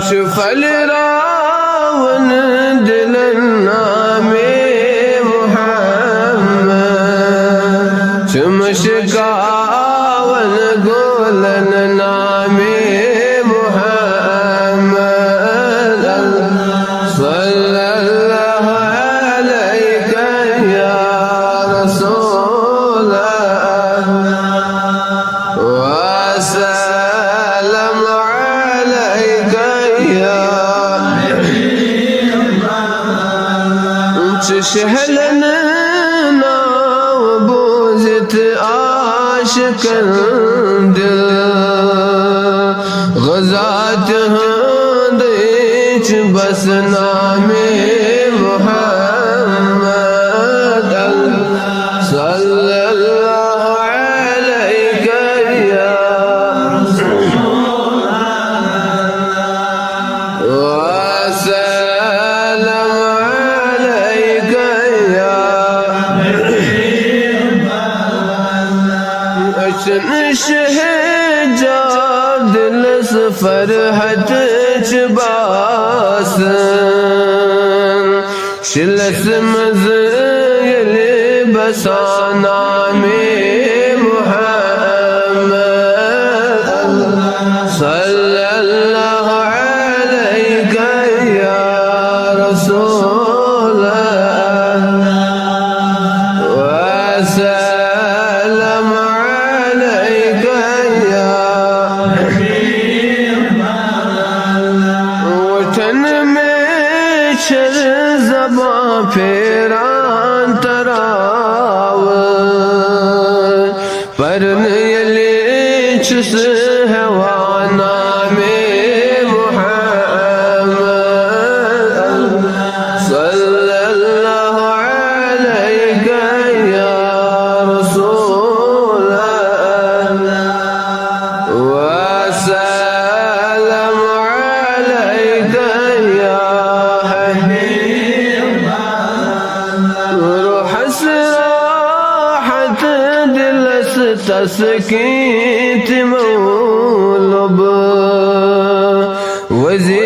shuffle Ravan دلنا में محمد चमशकावन गोलन नामे محمد सल्लल्लाहु अलैका या रसूल वसल्लम अलैका या शहलन नाव बोझत आशिकन दिल गज़ात हंदेच बस नामे मुहम्मद सल्लल्लाहु अलैका या वसल्लम अलैका या शहजाद दिल फरहत चबास शिलस मज़यल बसाना में मुहम्मद सल्लल्लाहु अलैका या रसूल वसल्लम अलैका या वतन में शर ज़बां फेरान तराव परन यले चुस हवाना में मुहम्मद सल्लल्लाहु अलैका या रसूल वसल्लम अलैका या हबीब रूह सराहत दिलस तस्कीत मौलब वज़ी